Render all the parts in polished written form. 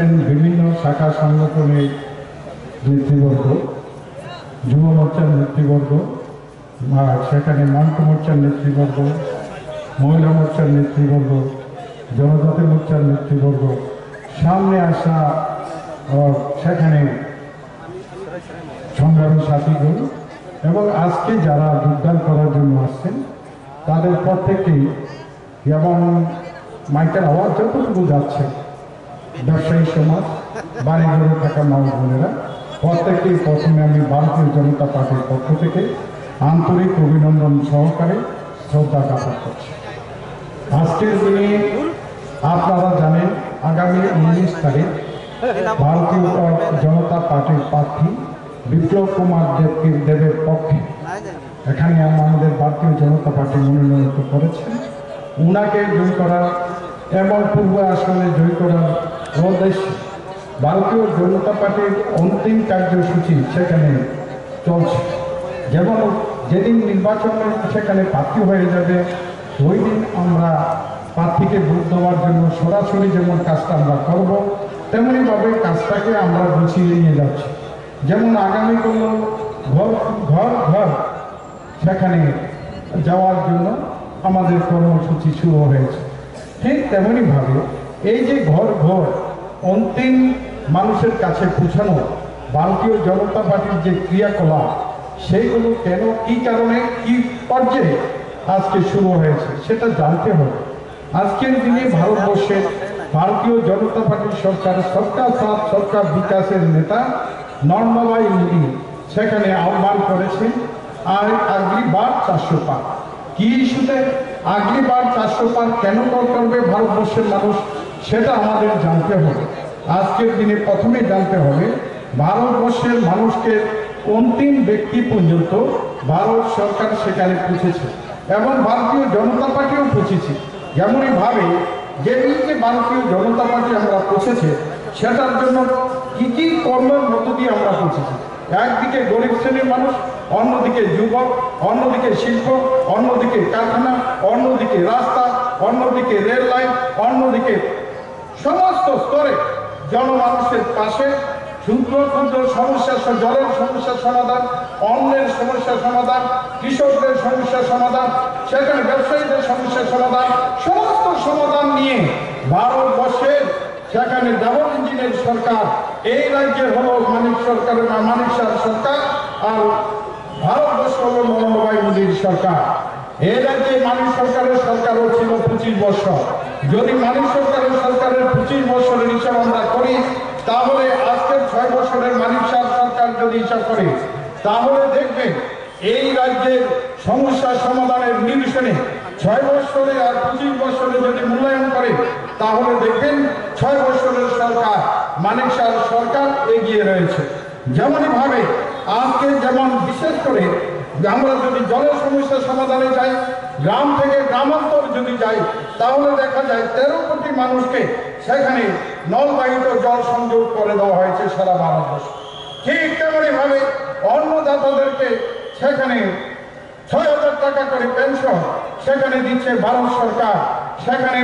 বিভিন্ন শাখা সংগঠনের নেতৃবর্গ, যুব মোর্চার নেতৃবর্গ, সেখানে মান্টু মোর্চার নেতৃবর্গ, মহিলা মোর্চার নেতৃবর্গ, জনজাতি মোর্চার নেতৃবর্গ সামনে আসা, সেখানে সংগ্রামী সাথীগণ এবং আজকে যারা যোগদান করার জন্য আসছেন তাদের প্রত্যেকেই, এবং মাইকের আওয়াজ যতটুকু যাচ্ছে, ব্যবসায়ী সমাজ, বাড়িঘরে থাকা মা বোনেরা প্রত্যেককেই প্রথমে আমি ভারতীয় জনতা পার্টির পক্ষ থেকে আন্তরিক অভিনন্দন সহকারে শ্রদ্ধা জ্ঞাপন করছি। আজকের দিনে আপনারা জানেন আগামী 19 তারিখ ভারতীয় জনতা পার্টির প্রার্থী বিপ্লব কুমার দেবের পক্ষে এখানে আমাদের ভারতীয় জনতা পার্টি মনোনয়ন করেছেন। উনাকে জয় করার এবং পূর্ব আসনে জয় করার উদ্দেশ্যে ভারতীয় জনতা পার্টির অন্তিম কার্যসূচি সেখানে চলছে। যেমন যেদিন নির্বাচনে সেখানে প্রার্থী হয়ে যাবে ওই দিন আমরা প্রার্থীকে ভোট দেওয়ার জন্য সরাসরি যেমন কাজটা আমরা করব, তেমনিভাবে কাজটাকে আমরা গুছিয়ে নিয়ে যাচ্ছি। যেমন আগামী কোনো ঘর ঘর ঘর সেখানে যাওয়ার জন্য আমাদের কর্মসূচি শুরু হয়েছে। ঠিক তেমনিভাবে এই যে ঘর ঘর অন্তিম মানুষের কাছে পৌঁছানো ভারতীয় জনতা পার্টির যে ক্রিয়াকলাপ, সেইগুলো কেন, কি কারণে, কি পর্যায়ে আজকে শুরু হয়েছে সেটা জানতে হবে। আজকের দিনে ভারতবর্ষের ভারতীয় জনতা পার্টির সরকার সরকার সাথ সরকার বিকাশের নেতা নর্মদাই মোদী সেখানে আহ্বান করেছেন আর আগলি বার 400 পার। কি ইস্যুতে আগলি বার 400 পার কেন করবে ভারতবর্ষের মানুষ, সেটা আমাদের জানতে হবে। আজকের দিনে প্রথমে জানতে হবে ভারতবর্ষের মানুষকে অন্তিম ব্যক্তি পর্যন্ত ভারত সরকার সেখানে পৌঁছেছে এবং ভারতীয় জনতা পার্টিও পৌঁছেছে। যেমনইভাবে যেদিন যে ভারতীয় জনতা পার্টি আমরা পৌঁছেছে সেটার জন্য কি কি কর্মের মধ্য দিয়ে আমরা পৌঁছেছি। একদিকে গরিব শ্রেণীর মানুষ, অন্যদিকে যুবক, অন্যদিকে শিল্প, অন্যদিকে কারখানা, অন্যদিকে রাস্তা, অন্যদিকে রেল লাইন, অন্যদিকে সমস্ত স্তরে জনমানুষের পাশে ক্ষুদ্র ক্ষুদ্র সমস্যা, জলের সমস্যার সমাধান, অন্যের সমস্যার সমাধান, কৃষকদের সমস্যার সমাধান, সেখানে ব্যবসায়ীদের সমস্যার সমাধান, সমস্ত সমাধান নিয়ে ভারতবর্ষের সেখানে ডাবল ইঞ্জিনের সরকার, এই রাজ্যে হলো মানিক সরকারের মানিক শাহ সরকার, আর ভারতবর্ষ হলো নরেন্দ্র মোদীর সরকার। এই রাজ্যে মানিক সরকারের সরকারও ছিল 25 বছর। যদি মানিক সরকারের 25 বছরের হিসাব আমরা করি, তাহলে আজকের 6 বছরের মানিক শাহ সরকার যদি হিসাব করি, তাহলে দেখবেন এই রাজ্যের সমস্যা সমাধানের নিরসনে 6 বছরে আর 25 বছরে যদি মূল্যায়ন করে, তাহলে দেখবেন 6 বছরের সরকার মানিক শাহ সরকার এগিয়ে রয়েছে। যেমনইভাবে আজকে যেমন বিশেষ করে আমরা যদি জলের সমস্যা সমাধানে যাই, গ্রাম থেকে গ্রামান্তর যদি যাই, তাহলে দেখা যায় 13 কোটি মানুষকে সেখানে নলবাহিত জল সংযোগ করে দেওয়া হয়েছে সারা ভারতবর্ষে। ঠিক তেমনিভাবে অন্নদাতাদেরকে সেখানে 6,000 টাকা করে পেনশন সেখানে দিচ্ছে ভারত সরকার। সেখানে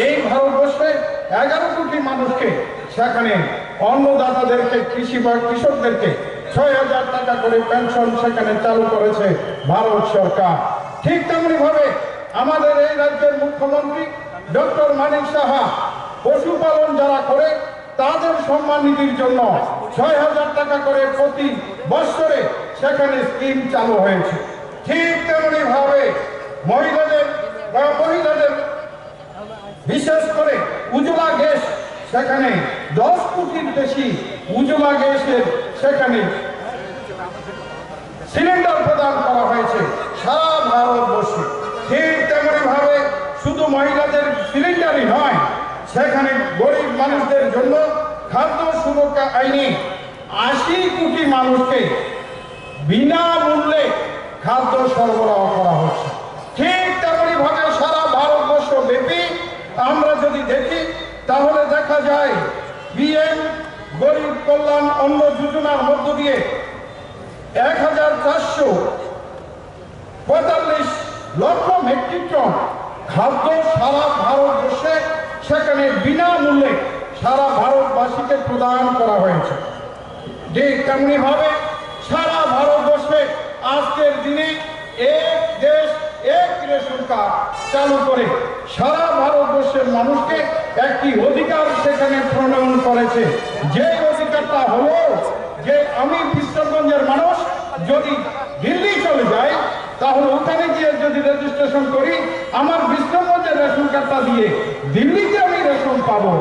এই ভারতবর্ষে 11 কোটি মানুষকে সেখানে অন্নদাতাদেরকে কৃষকদেরকে 6,000 টাকা করে পেনশন সেখানে চালু করেছে ভারত সরকার। ঠিক তেমনিভাবে আমাদের এই রাজ্যের মুখ্যমন্ত্রী ডক্টর মানিক সাহা পশুপালন যারা করে তাদের সম্মান নিধির জন্য 6,000 টাকা করে প্রতি বছরে সেখানে স্কিম চালু হয়েছে। ঠিক তেমনিভাবে মহিলাদের বিশেষ করে উজ্জ্বলা গ্যাস, সেখানে 10 কোটির বেশি উজ্জ্বলা গ্যাসের সেখানে সিলিন্ডার প্রদান করা হয়েছে সারা ভারতবর্ষে। ঠিক তেমনিভাবে শুধু মহিলাদের সিলিন্ডারই নয়, সেখানে গরিব মানুষদের জন্য খাদ্য সুরক্ষা আইনে 80 কোটি মানুষকে বিনামূল্যে খাদ্য সরবরাহ করা হচ্ছে। ঠিক তেমনিভাবে সারা ভারতবর্ষ ব্যাপী আমরা যদি দেখি, তাহলে দেখা যায় পিএম গরিব কল্যাণ অন্ন যোজনার মধ্য দিয়ে 1445 লক্ষ মেট্রিক টন খাদ্য সারা ভারতবর্ষে সেখানে বিনামূল্যে সারা ভারতবাসীকে প্রদান করা হয়েছে। ঠিক তেমনি ভাবে সারা ভারতবর্ষে আজকের দিনে এক দেশ এক রেশন কার্ড চালু করে সারা ভারতবর্ষের মানুষকে একটি অধিকার সেখানে প্রণয়ন করেছে। যে অধিকারটা হলো যে আমি বিশ্রামগঞ্জের মানুষ যদি দিল্লি চলে যাই তাহলে ওখানে গিয়ে যদি রেজিস্ট্রেশন করি আমার বিশ্রামগঞ্জের রেশন কার্ডটা দিয়ে দিল্লিতে আমি রেশন পাবো,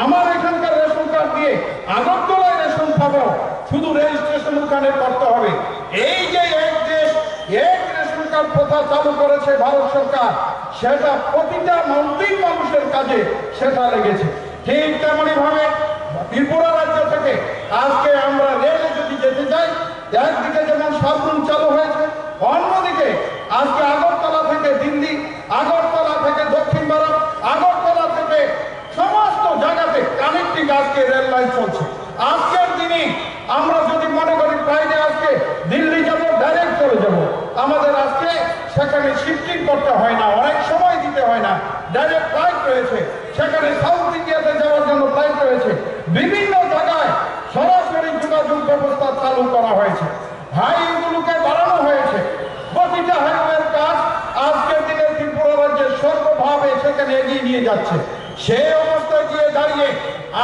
আমার এখানকার রেশন কার্ড দিয়ে আগরতলায় রেশন পাবো, শুধু রেজিস্ট্রেশন ওখানে করতে হবে। এই যে এক দেশ এক রেশন কার্ড প্রথা চালু করেছে ভারত সরকার, সেটা প্রতিটা মন্ত্রীর মানুষের কাজে সেটা লেগেছে। ঠিক তেমনি ভাবে ত্রিপুরা রাজ্য থেকে আজকে আমরা রেলে যদি যেতে চাই, একদিকে যেমন সাবরুম চালু হয়েছে, অন্যদিকে আজকে আগরতলা থেকে দিল্লি, আগরতলা থেকে দক্ষিণ ভারত, আগরতলা থেকে সমস্ত জায়গাতে কানেক্টিং আজকে রেল লাইন চলছে। আজকের দিনে আমরা যদি মনে করি ফ্লাইটে আজকে দিল্লি যাবো, ডাইরেক্ট চলে যাব, আমাদের আজকে সেখানে শিফটিং করতে হয় না, অনেক সময় দিতে হয় না, ডাইরেক্ট ফ্লাইট রয়েছে। সেখানে সাউথ ইন্ডিয়াতে যাওয়ার জন্য ফ্লাইট রয়েছে। বিভিন্ন জায়গায় সরাসরি যোগাযোগ ব্যবস্থা চালু করা হয়েছে, হাইওয়েগুলোকে বাড়ানো হয়েছে। প্রতিটা হাইওয়ের কাজ আজকের দিনে ত্রিপুরা রাজ্যের সর্বভাবে সেখানে এগিয়ে নিয়ে যাচ্ছে। সেই অবস্থায় গিয়ে দাঁড়িয়ে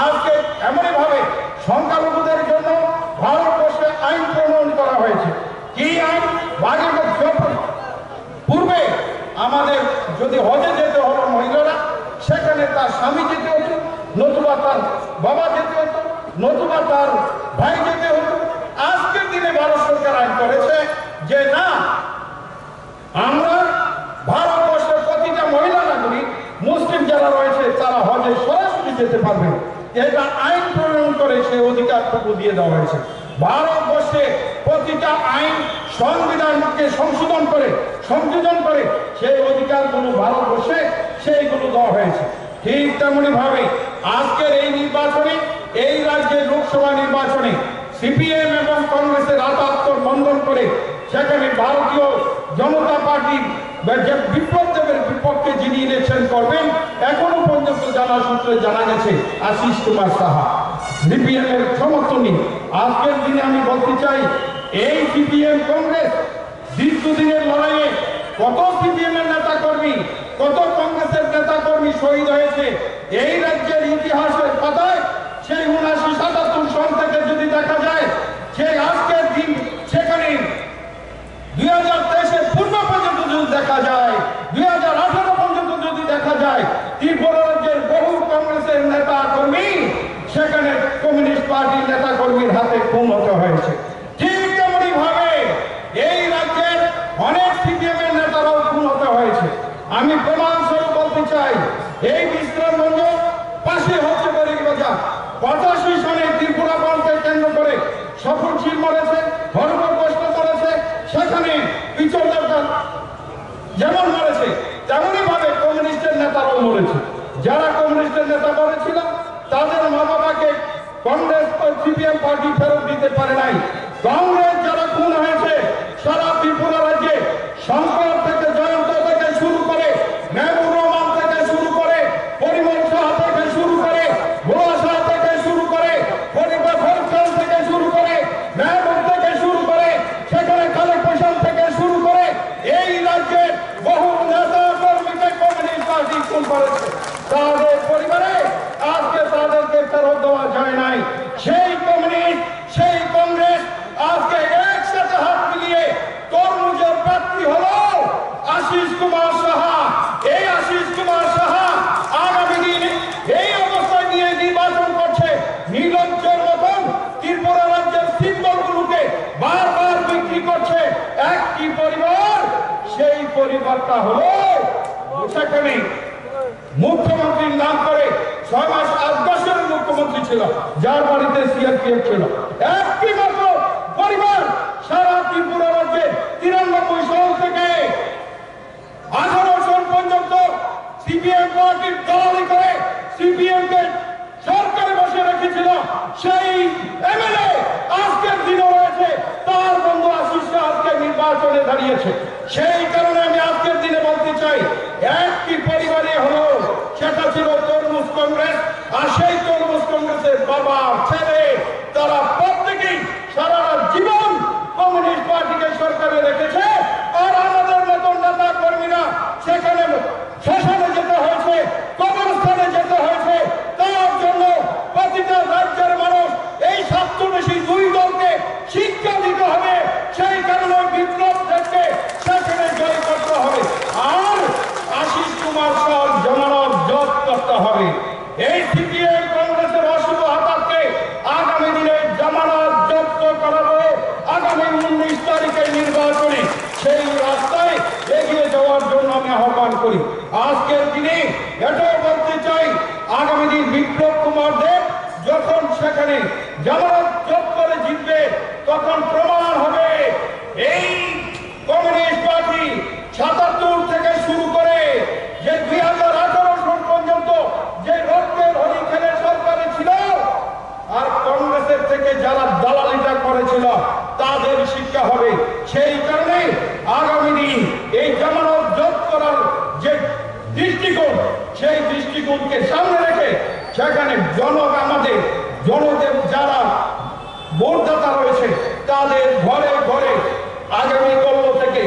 আজকে এমনই ভাবে সংখ্যালঘুদের জন্য ভারতবর্ষে আইন প্রণয়ন করা হয়েছে। কি আইন? পূর্বে আমাদের যদি হজে যেতে হলো মহিলারা, সেখানে তার স্বামী যেতে হতো, নতুবা তার বাবা যেতে হতো, নতুবা তার ভাই যেতে হতো। আজকের দিনে ভারত সরকার আইন করেছে যে না, আমরা ভারতবর্ষের প্রতিটা মহিলা নাগরিক মুসলিম যারা রয়েছে তারা হজে সরাসরি যেতে পারবে। এটা আইন প্রণয়ন করে সেই অধিকারটুকু দিয়ে দেওয়া হয়েছে। ভারতবর্ষে প্রতিটা আইন সংবিধানকে সংশোধন করে সেই অধিকারগুলো ভারতবর্ষে সেইগুলো দেওয়া হয়েছে। ঠিক তেমনি ভাবে আজকের এই নির্বাচনে, এই রাজ্যের লোকসভা নির্বাচনে সিপিএম এবং কংগ্রেসের আত্মবন্ধন করে সেখানে ভারতীয় জনতা পার্টির বিপ্লব দেবের বিপক্ষে যিনি ইলেকশন করবেন এখনো পর্যন্ত জানা সূত্রে জানা গেছে আশিস কুমার সাহা, সিপিএম এর সমর্থনী। আজকের দিনে আমি বলতে চাই, এই সিপিএম কংগ্রেস দীর্ঘদিনের লড়াইয়ে কত সিপিএম এর নেতা কর্মী, কত কংগ্রেসের নেতা কর্মী শহীদ হয়েছে এই রাজ্যের ইতিহাসের পাতায়। সেই 79-77 সাল থেকে যদি দেখা যায়, সেই আজকের দিন সেখানে 2023-এর পূর্ব পর্যন্ত যদি দেখা যায়, 2018 পর্যন্ত যদি দেখা যায়, ত্রিপুরা রাজ্যের বহু কংগ্রেসের নেতা কর্মী সেখানে কমিউনিস্ট পার্টির নেতা কর্মীর হাতে খুন হতে হয়েছে। ঠিক তেমনি ভাবে এই রাজ্যের অনেক সিপিএম এর নেতারাও খুন হতে হয়েছে। আমি প্রমাণস্বরূপ বলতে চাই, এই বিশ্রামগঞ্জ পাশে হচ্ছে বাজার 85 সনে ত্রিপুরা বনকে কেন্দ্র করে সফরশীল মরেছে, হরবর কষ্ট করেছে, সেখানে পিছনের যেমন মরেছে তেমনই ভাবে কমিউনিস্টের নেতারাও মরেছে। যারা কমিউনিস্টের নেতা মরেছিল তাদের মা বাবাকে কংগ্রেস ও সিপিএম পার্টি ফেরত দিতে পারে নাই। কংগ্রেস যারা খুন হয়েছে সারা ত্রিপুরা রাজ্যে, শঙ্কর থেকে জয়ন্ত থেকে শুরু করে, মেহবুব রহমান থেকে শুরু করে, পরিমল সাহা থেকে শুরু করে, ভোলা সাহা থেকে শুরু করে, পরিবার ফরখান থেকে শুরু করে, মেহবুব থেকে শুরু করে, সেখানে খালেক হোসেন থেকে শুরু করে এই রাজ্যের বহু নেতা কর্মীকে কমিউনিস্ট পার্টি খুন করেছে। তাদের পরিবারে আজকে তাদেরকে ফেরত দেওয়া যায় নাই। সেই কমিউনিস্ট, সেই কংগ্রেস আজকে একসাথে হাত মিলিয়ে তরমুজের প্রার্থী হলো আশিস কুমার সাহা। এই আশিস কুমার সাহা আগামী দিন এই অবস্থায় নিয়ে নির্বাচন করছে। নির্লজ্জের মতন ত্রিপুরা রাজ্যের সিম্বলগুলোকে বারবার বিক্রি করছে একটি পরিবার। সেই পরিবারটা হলো সেখানে মুখ্যমন্ত্রীর নাম করে 6 মাস 8 বছরের মুখ্যমন্ত্রী ছিল, যার বাড়িতে সিআরপিএফ ছিল। একটি মাত্র পরিবার সারা ত্রিপুরা রাজ্যে 93 সাল থেকে 18 সাল পর্যন্ত সিপিএম পার্টির দলালি করে সিপিএম কে সরকারে বসে রেখেছিল। সেই এমএলএ আজকের দিনও রয়েছে, তার বন্ধু আশিস আজকে নির্বাচনে দাঁড়িয়েছে। সেই কারণে আমি আজকের দিনে বলতে চাই, একটি পরিবারে হলো সেটা ছিল তরমুজ কংগ্রেস, আর সেই তরমুজ কংগ্রেসের বাবা ছেলে তারা প্রত্যেকেই সারা জীবন কমিউনিস্ট পার্টিকে সরকারে রেখেছে। আর আমাদের মতো নেতা কর্মীরা সেখানে শ্মশানে যেতে হয়েছে, কবরস্থানে যেতে হয়েছে। তার জন্য প্রতিটা রাজ্যের মানুষ এই সপ্তমেশী দুই দলকে শিক্ষা দিতে হবে। সেই কারণে বিপ্লব থেকে সেখানে জয় করতে হবে। আর আশিস কুমার সহ জমানত জব্দ করতে হবে। এই সিপিএম কংগ্রেসের অশুভ হাতাকে আগামী দিনে জামানত জব্দ করাবো। আগামী 19 তারিখে নির্বাচনে সেই রাস্তায় এগিয়ে যাওয়ার জন্য আমি আহ্বান করি। আজকের দিনে এটাও বলতে চাই, আগামী দিন বিপ্লব কুমার দেব যখন সেখানে জামানত জব্দ করে জিতবে তখন প্রমাণ হবে এই কমিউনিস্ট পার্টি ৭৭ থেকে শুরু করে যে 2018 সাল পর্যন্ত যে রক্তের হোলি খেলে সরকারে ছিল আর কংগ্রেসের থেকে যারা দালালিটা করেছিল তাদের শিক্ষা হবে। সেই কারণে আগামী দিন এই জামানত জব্দ করার যে দৃষ্টিকোণ সেই দৃষ্টিকোণকে সামনে রেখে সেখানে আমাদের জনদের যারা ভোটদাতা রয়েছে তাদের ঘরে ঘরে আগামী কল্প থেকে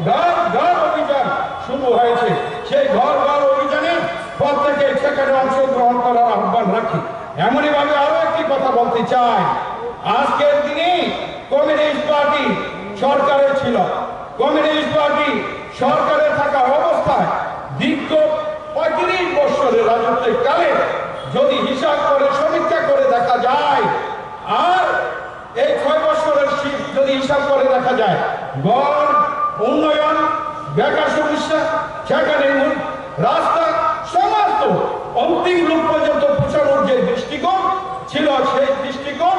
ঘর ঘর অভিযান শুরু হয়েছে। সেই ঘর ঘর অভিযানে প্রত্যেকে সেখানে অংশগ্রহণ করার আহ্বান রাখি। এমনই ভাবে আরো একটি কথা বলতে চাই, আজকের দিনে কমিউনিস্ট পার্টি সরকারে ছিল। কমিউনিস্ট পার্টি সরকারে থাকা অবস্থায় দীর্ঘ 35 বছরের রাজত্বের কালে যদি হিসাব করে সমীক্ষা করে দেখা যায় আর এই 6 বছরের যদি হিসাব করে দেখা যায় গড় উন্নয়ন, বেকার সমস্যা, সেখানে রাস্তা সমস্ত অন্তিম লোক পর্যন্ত পৌঁছানোর যে দৃষ্টিকোণ ছিল সেই দৃষ্টিকোণ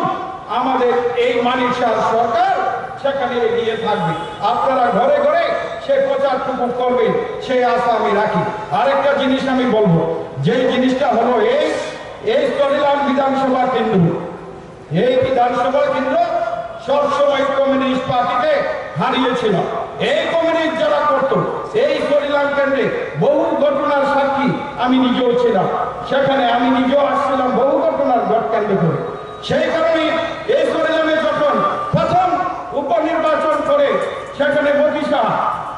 আমাদের এই মানিক শাহ সরকার সেখানে এগিয়ে থাকবে। আপনারা ঘরে ঘরে সে প্রচারটুকু করবে সেই আশা আমি রাখি। আরেকটা জিনিস আমি বলবো, যে জিনিসটা হলো এই চরিলাম বিধানসভা কেন্দ্র, এই বিধানসভা কেন্দ্র সবসময় কমিউনিস্ট পার্টিকে হারিয়েছিল। এই কমিউনিস্ট যারা করত এই চরিলাম কেন্দ্রে বহু ঘটনার সাক্ষী আমি নিজেও ছিলাম। সেখানে আমি নিজেও আসছিলাম বহু ঘটনার কেন্দ্র করে। সেই কারণে এই চরিলামে যখন প্রথম উপনির্বাচন করে সেখানে মতি শাহ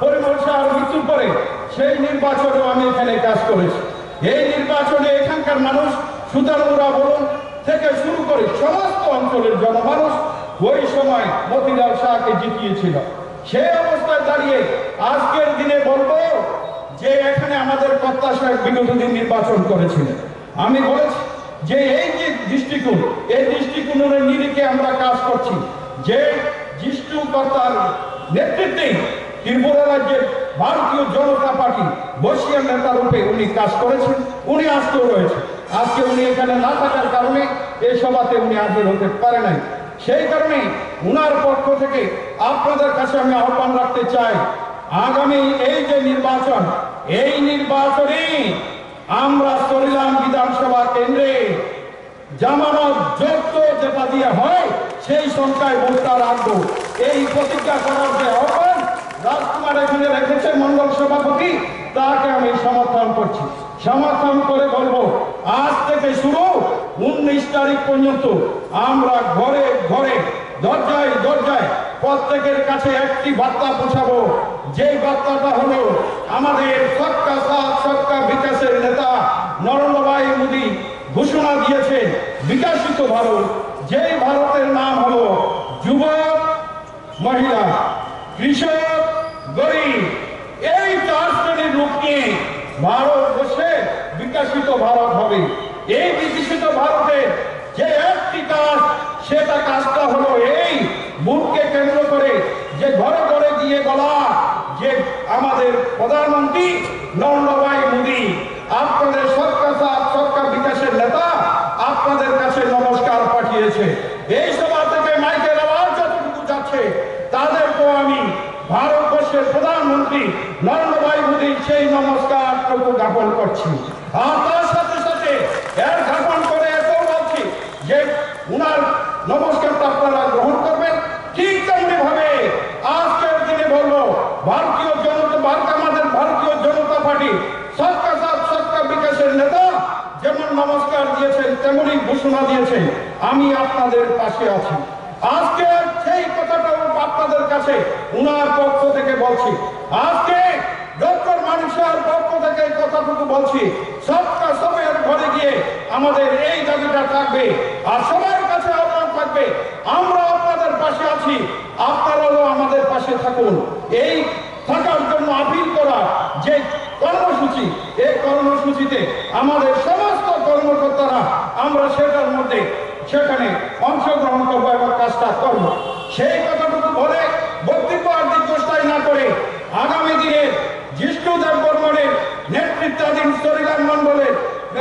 পরিমল শাহর মৃত্যুর পরে সেই নির্বাচনেও আমি এখানে কাজ করেছি। এই নির্বাচনে এখানকার মানুষ সুতারমুরা বলুন থেকে শুরু করে সমস্ত অঞ্চলের জনমানুষ ওই সময় মতিলাল শাহকে জিতিয়েছিল। সেই অবস্থায় দাঁড়িয়ে আজকের দিনে বলবো যে এখানে আমাদের কর্তা সাহেব বিগত দিন নির্বাচন করেছিলেন। আমি বলেছি যে এই যে দৃষ্টিকোণ, এই দৃষ্টিকোণের নিরিখে আমরা কাজ করছি। যে জিষ্টু কর্তার নেতৃত্বে ত্রিপুরা রাজ্যের ভারতীয় জনতা পার্টি বর্ষিয়ান নেতা রূপে উনি কাজ করেছেন, উনি আজকেও রয়েছে। আজকে উনি এখানে না থাকার কারণে এই সভাতে উনি হাজির হতে পারে নাই। সেই কারণে উনার পক্ষ থেকে আপনাদের কাছে আমি আহ্বান রাখতে চাই, আগামী এই যে নির্বাচন, এই নির্বাচনে আমরা চরিলাম বিধানসভা কেন্দ্রে জামানত যত যেটা দিয়ে হয় সেই সংখ্যায় ভোটটা রাখবো। এই প্রতিজ্ঞা করার যে আহ্বান রাজকুমার এখানে রেখেছে মন্ডল সভাপতি, তাকে আমি সমর্থন করছি। সমর্থন করে বলবো আজ থেকে শুরু 19 তারিখ পর্যন্ত আমরা ঘরে ঘরে দরজায় দরজায় প্রত্যেকের কাছে একটি বার্তা পৌঁছাবো। যে বার্তাটা হলো আমাদের সবকা সাথ সবকা বিকাশের নেতা নরেন্দ্র ভাই মোদী ঘোষণা দিয়েছে বিকাশিত ভারত, যেই ভারতের নাম হলো যুবক, মহিলা, কৃষক, গরিব, এই 4 শ্রেণীর লোক নিয়ে ভারতবর্ষে বিকাশিত ভারত হবে। এই বিকশিত ভারতের যে একটি কাজ, সেটা কাজটা হলো এই বুথকে কেন্দ্র করে যে ঘরে ঘরে গিয়ে বলা যে আমাদের প্রধানমন্ত্রী নরেন্দ্র ভাই মোদী আপনাদের সবকা সাথ সবকা বিকাশের নেতা আপনাদের কাছে নমস্কার পাঠিয়েছে। এই সভা থেকে মাইকের আওয়াজ যতটুকু যাচ্ছে তাদেরকেও আমি ভারতবর্ষের প্রধানমন্ত্রী নরেন্দ্র ভাই মোদীর সেই নমস্কারটুকু জ্ঞাপন করছি। আর তার সাথে সাথে এর জ্ঞাপন করে এটাও বলছি যে উনার নমস্কারটা আপনারা গ্রহণ করবেন। ঠিক তেমনি ভাবে আজকের দিনে বলবো আমাদের ভারতীয় জনতা পার্টি সবকা সাথ সবকা বিকাশের নেতা যেমন নমস্কার দিয়েছেন তেমনই ঘোষণা দিয়েছে, আমি আপনাদের পাশে আছি। আজকে সেই কথাটাও আপনাদের কাছে উনার পক্ষ থেকে বলছি। আজকে ডক্টর মানিক সাহের পক্ষ থেকে কথাটুকু বলছি, সবকা সবের ঘরে গিয়ে আমাদের এই দাবিটা থাকবে, আর সবার কাছে আহ্বান থাকবে, আমরা আপনাদের পাশে আছি, আপনারাও আমাদের পাশে থাকুন। এই থাকার জন্য আপিল করা যে কর্মসূচি, এই কর্মসূচিতে আমাদের সমস্ত কর্মকর্তারা আমরা সেটার মধ্যে সেখানে অংশগ্রহণ করবো এবং কাজটা করবো। সেই কথাটুকু বলে বক্তব্য আর দীর্ঘস্থায়ী না করে আগামী দিনে জিষ্ণুদেব বর্মনের নেতৃত্বাধীন সরিলাম মন্ডলের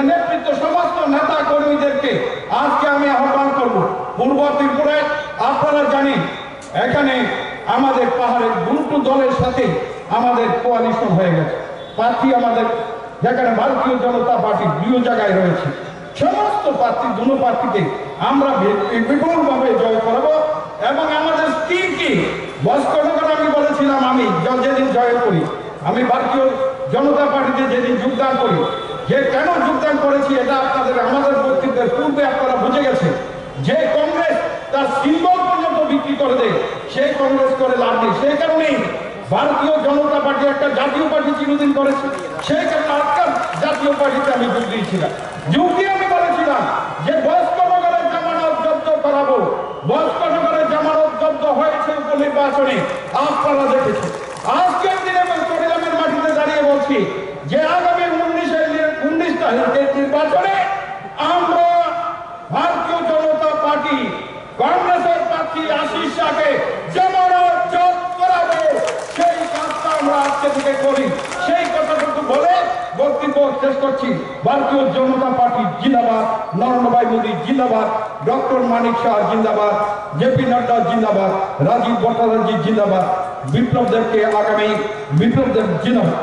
নেতৃত্ব সমস্ত নেতা কর্মীদেরকে আজকে আমি আহ্বান করব। পূর্ব ত্রিপুরায় আপনারা জানেন এখানে আমাদের পাহাড়ের দুটো দলের সাথে আমাদের কোয়ালিশন হয়ে গেছে। প্রার্থী আমাদের যেখানে ভারতীয় জনতা পার্টি দুই জায়গায় রয়েছে, সমস্ত প্রার্থী দুটো প্রার্থীকে আমরা বিপুলভাবে জয় করাবো। এবং আমাদের স্কিম কি বস্কনগর আমি বলেছিলাম, আমি যেদিন জয় করি, আমি ভারতীয় জনতা পার্টিতে যেদিন যোগদান করি, যে কেন যোগদান করেছি এটা আপনাদের আমাদের বক্তব্যের পূর্বে আপনারা বুঝে গেছে। যে কংগ্রেস তার সিম্বল পর্যন্ত বিক্রি করে দেয়, সেই কংগ্রেস করে লাভ নেই। সেই কারণেই ভারতীয় জনতা পার্টি একটা জাতীয় পার্টি চিরদিন করেছে, সেই কারণে আজকাল জাতীয় পার্টিতে আমি যোগ দিয়েছিলাম। যোগ দিয়ে আমি বলেছিলাম যে বস্কনগরের জামানত জব্দ করাবো। বস্কনগরের জামানত জব্দ হয়েছে উপনির্বাচনে, আপনারা দেখেছেন। আজকের দিনে চট্টগ্রামের মাটিতে দাঁড়িয়ে বলছি যে আগামী 19 তারিখের নির্বাচনে আমরা ভারতীয় জনতা পার্টি কংগ্রেসের প্রার্থী আশিস শাহকে জামানত জব্দ করাবো। সেই কাজটা আমরা আজকে থেকে করি। সেই কথাটুকু বলে বক্তব্য শেষ করছি। ভারতীয় জনতা পার্টি জিন্দাবাদ, নরেন্দ্র ভাই মোদী জিন্দাবাদ, ডক্টর মানিক শাহ জিন্দাবাদ, জেপি নাড্ডা জিন্দাবাদ, রাজীব ভট্টাচার্য জিন্দাবাদ, বিপ্লব দেবকে আগামী বিপ্লব দেব জিন্দাবাদ।